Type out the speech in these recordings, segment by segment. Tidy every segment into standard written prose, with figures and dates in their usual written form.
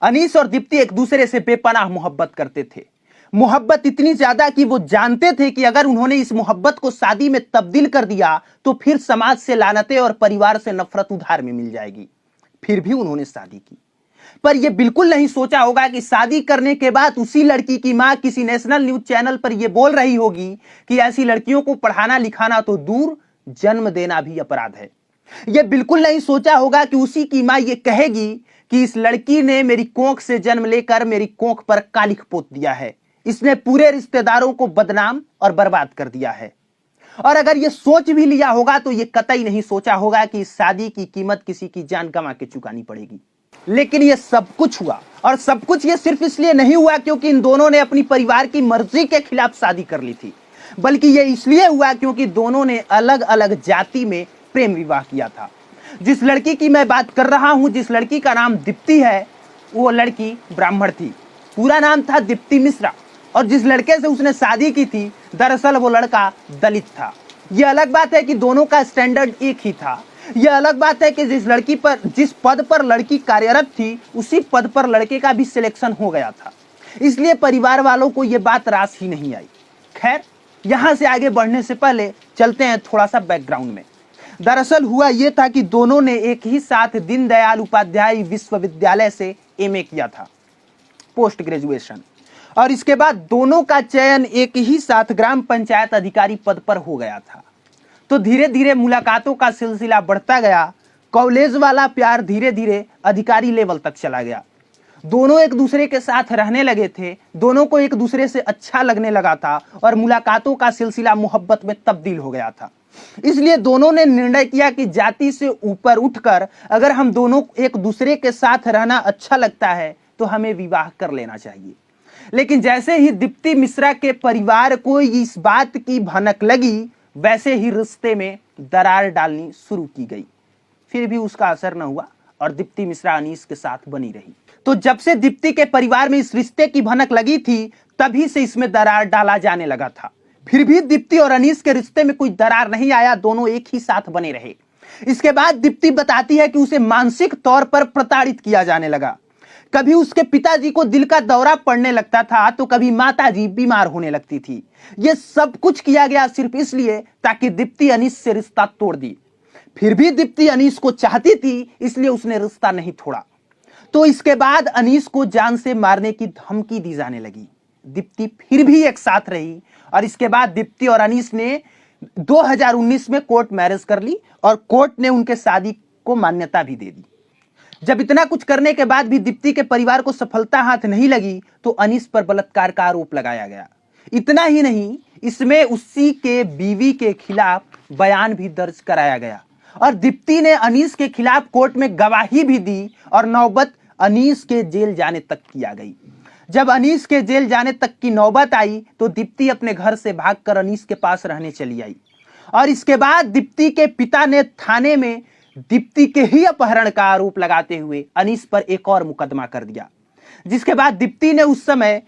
अनीस और दीप्ति एक दूसरे से बेपनाह मोहब्बत करते थे। मोहब्बत इतनी ज्यादा कि वो जानते थे कि अगर उन्होंने इस मोहब्बत को शादी में तब्दील कर दिया तो फिर समाज से लानतें और परिवार से नफरत उधार में मिल जाएगी। फिर भी उन्होंने शादी की, पर यह बिल्कुल नहीं सोचा होगा कि शादी करने के बाद उसी लड़की की मां किसी नेशनल न्यूज चैनल पर यह बोल रही होगी कि ऐसी लड़कियों को पढ़ाना लिखाना तो दूर, जन्म देना भी अपराध है। यह बिल्कुल नहीं सोचा होगा कि उसी की मां यह कहेगी कि इस लड़की ने मेरी कोख से जन्म लेकर मेरी कोख पर कालिख पोत दिया है, इसने पूरे रिश्तेदारों को बदनाम और बर्बाद कर दिया है। और अगर यह सोच भी लिया होगा तो यह कतई नहीं सोचा होगा कि इस शादी की कीमत किसी की जान गंवा के चुकानी पड़ेगी। लेकिन यह सब कुछ हुआ, और सब कुछ यह सिर्फ इसलिए नहीं हुआ क्योंकि इन दोनों ने अपनी परिवार की मर्जी के खिलाफ शादी कर ली थी, बल्कि यह इसलिए हुआ क्योंकि दोनों ने अलग अलग जाति में प्रेम विवाह किया था। जिस लड़की की मैं बात कर रहा हूं, जिस लड़की का नाम दीप्ति है, वो लड़की ब्राह्मण थी, पूरा नाम था दीप्ति मिश्रा। और जिस लड़के से उसने शादी की थी, दरअसल वो लड़का दलित था। यह अलग बात है कि दोनों का स्टैंडर्ड एक ही था। यह अलग बात है कि जिस पद पर लड़की कार्यरत थी, उसी पद पर लड़के का भी सिलेक्शन हो गया था। इसलिए परिवार वालों को यह बात रास ही नहीं आई। खैर, यहां से आगे बढ़ने से पहले चलते हैं थोड़ा सा बैकग्राउंड में। दरअसल हुआ यह था कि दोनों ने एक ही साथ दीनदयाल उपाध्याय विश्वविद्यालय से एमए किया था, पोस्ट ग्रेजुएशन, और इसके बाद दोनों का चयन एक ही साथ ग्राम पंचायत अधिकारी पद पर हो गया था। तो धीरे धीरे मुलाकातों का सिलसिला बढ़ता गया। कॉलेज वाला प्यार धीरे धीरे अधिकारी लेवल तक चला गया। दोनों एक दूसरे के साथ रहने लगे थे, दोनों को एक दूसरे से अच्छा लगने लगा था, और मुलाकातों का सिलसिला मोहब्बत में तब्दील हो गया था। इसलिए दोनों ने निर्णय किया कि जाति से ऊपर उठकर अगर हम दोनों एक दूसरे के साथ रहना अच्छा लगता है तो हमें विवाह कर लेना चाहिए। लेकिन जैसे ही दीप्ति मिश्रा के परिवार को इस बात की भनक लगी, वैसे ही रिश्ते में दरार डालनी शुरू की गई। फिर भी उसका असर न हुआ और दीप्ति मिश्रा अनीस के साथ बनी रही। तो जब से दीप्ति के परिवार में इस रिश्ते की भनक लगी थी, तभी से इसमें दरार डाला जाने लगा था। फिर भी दीप्ति और अनीस के रिश्ते में कोई दरार नहीं आया, दोनों एक ही साथ बने रहे। इसके बाद दीप्ति बताती है कि उसे मानसिक तौर पर प्रताड़ित किया जाने लगा। कभी उसके पिताजी को दिल का दौरा पड़ने लगता था, तो कभी माताजी बीमार होने लगती थी। यह सब कुछ किया गया सिर्फ इसलिए ताकि दीप्ति अनीस से रिश्ता तोड़ दी। फिर भी दीप्ति अनीस को चाहती थी, इसलिए उसने रिश्ता नहीं तोड़ा। तो इसके बाद अनीस को जान से मारने की धमकी दी जाने लगी। दीप्ति फिर भी एक साथ रही, और इसके बाद दीप्ति और अनीस ने 2019 में कोर्ट मैरिज कर ली, और कोर्ट ने उनके शादी को मान्यता भी दे दी। जब इतना कुछ करने के बाद भी दीप्ति के परिवार को सफलता हाथ नहीं लगी, तो अनीस पर बलात्कार का आरोप लगाया गया। इतना ही नहीं, इसमें उसी के बीवी के खिलाफ बयान भी दर्ज कराया गया, और दीप्ति ने अनीस के खिलाफ कोर्ट में गवाही भी दी, और नौबत अनीस के जेल जाने तक की आ गई। जब अनीस के जेल जाने तक की नौबत आई, तो दीप्ति अपने घर से भागकर अनीस के पास रहने चली आई, और इसके बाद दीप्ति के पिता ने थाने में दीप्ति के ही अपहरण का आरोप लगाते हुए अनीस पर एक और मुकदमा कर दिया। जिसके बाद दीप्ति ने उस समय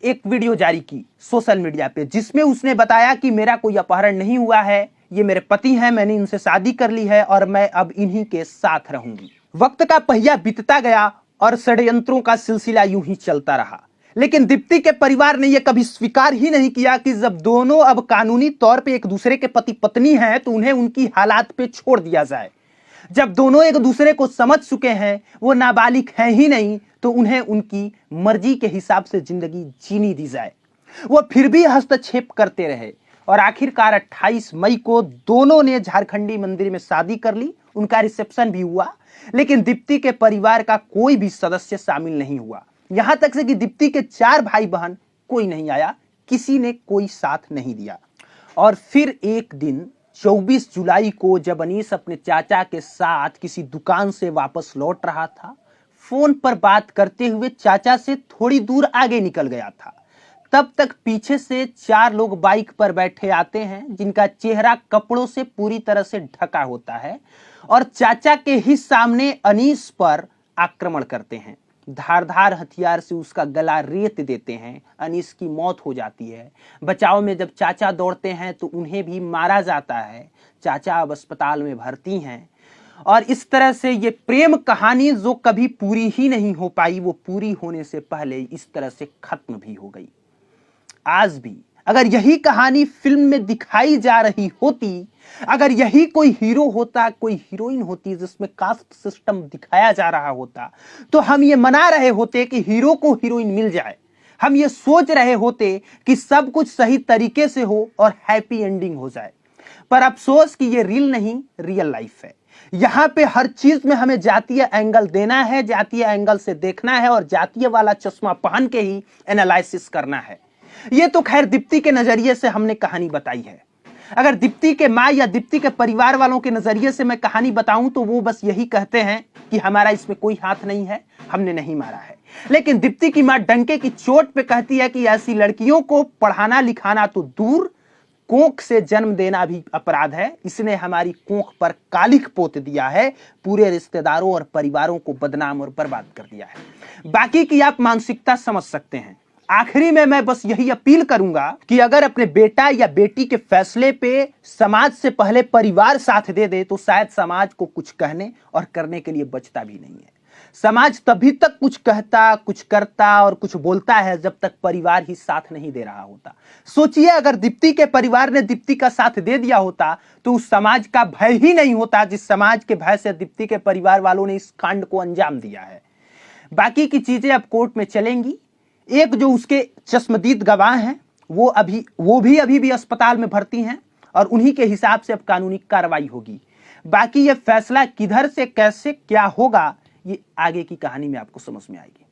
एक वीडियो जारी की सोशल मीडिया पे, जिसमें उसने बताया कि मेरा कोई अपहरण नहीं हुआ है, ये मेरे पति हैं, मैंने इनसे शादी कर ली है और मैं अब इन्हीं के साथ रहूंगी। वक्त का पहिया बीतता गया और षड्यंत्रों का सिलसिला यूं ही चलता रहा। लेकिन दीप्ति के परिवार ने यह कभी स्वीकार ही नहीं किया कि जब दोनों अब कानूनी तौर पे एक दूसरे के पति पत्नी हैं, तो उन्हें उनकी हालात पे छोड़ दिया जाए। जब दोनों एक दूसरे को समझ चुके हैं, वो नाबालिग हैं ही नहीं, तो उन्हें उनकी मर्जी के हिसाब से जिंदगी जीनी दी जाए। वो फिर भी हस्तक्षेप करते रहे, और आखिरकार 28 मई को दोनों ने झारखंडी मंदिर में शादी कर ली। उनका रिसेप्शन भी हुआ, लेकिन दीप्ति के परिवार का कोई भी सदस्य शामिल नहीं हुआ। यहां तक से कि दीप्ति के 4 भाई बहन कोई नहीं आया, किसी ने कोई साथ नहीं दिया। और फिर एक दिन 24 जुलाई को जब अनीस अपने चाचा के साथ किसी दुकान से वापस लौट रहा था, फोन पर बात करते हुए चाचा से थोड़ी दूर आगे निकल गया था। तब तक पीछे से 4 लोग बाइक पर बैठे आते हैं, जिनका चेहरा कपड़ों से पूरी तरह से ढका होता है, और चाचा के ही सामने अनीस पर आक्रमण करते हैं। धारदार हथियार से उसका गला रेत देते हैं। अनीस की मौत हो जाती है। बचाव में जब चाचा दौड़ते हैं तो उन्हें भी मारा जाता है। चाचा अब अस्पताल में भर्ती हैं, और इस तरह से ये प्रेम कहानी जो कभी पूरी ही नहीं हो पाई, वो पूरी होने से पहले इस तरह से खत्म भी हो गई। आज भी अगर यही कहानी फिल्म में दिखाई जा रही होती, अगर यही कोई हीरो होता, कोई हीरोइन होती, जिसमें कास्ट सिस्टम दिखाया जा रहा होता, तो हम ये मना रहे होते कि हीरो को हीरोइन मिल जाए। हम ये सोच रहे होते कि सब कुछ सही तरीके से हो और हैप्पी एंडिंग हो जाए। पर अफसोस कि ये रील नहीं, रियल लाइफ है। यहां पे हर चीज में हमें जातीय एंगल देना है, जातीय एंगल से देखना है और जातीय वाला चश्मा पहन के ही एनालिसिस करना है। ये तो खैर दीप्ति के नजरिए से हमने कहानी बताई है। अगर दीप्ति के माँ या दीप्ति के परिवार वालों के नजरिए से मैं कहानी बताऊं तो वो बस यही कहते हैं कि हमारा इसमें कोई हाथ नहीं है, हमने नहीं मारा है। लेकिन दीप्ति की माँ डंके की चोट पे कहती है कि ऐसी लड़कियों को पढ़ाना लिखाना तो दूर, कोख से जन्म देना भी अपराध है। इसने हमारी कोख पर कालिख पोत दिया है, पूरे रिश्तेदारों और परिवारों को बदनाम और बर्बाद कर दिया है। बाकी की आप मानसिकता समझ सकते हैं। आखिरी में मैं बस यही अपील करूंगा कि अगर अपने बेटा या बेटी के फैसले पे समाज से पहले परिवार साथ दे दे तो शायद समाज को कुछ कहने और करने के लिए बचता भी नहीं है। समाज तभी तक कुछ कहता, कुछ करता और कुछ बोलता है जब तक परिवार ही साथ नहीं दे रहा होता। सोचिए अगर दीप्ति के परिवार ने दीप्ति का साथ दे दिया होता तो उस समाज का भय ही नहीं होता जिस समाज के भय से दीप्ति के परिवार वालों ने इस कांड को अंजाम दिया है। बाकी की चीजें अब कोर्ट में चलेंगी। एक जो उसके चश्मदीद गवाह हैं वो भी अभी अस्पताल में भर्ती हैं और उन्हीं के हिसाब से अब कानूनी कार्रवाई होगी। बाकी ये फैसला किधर से कैसे क्या होगा, ये आगे की कहानी में आपको समझ में आएगी।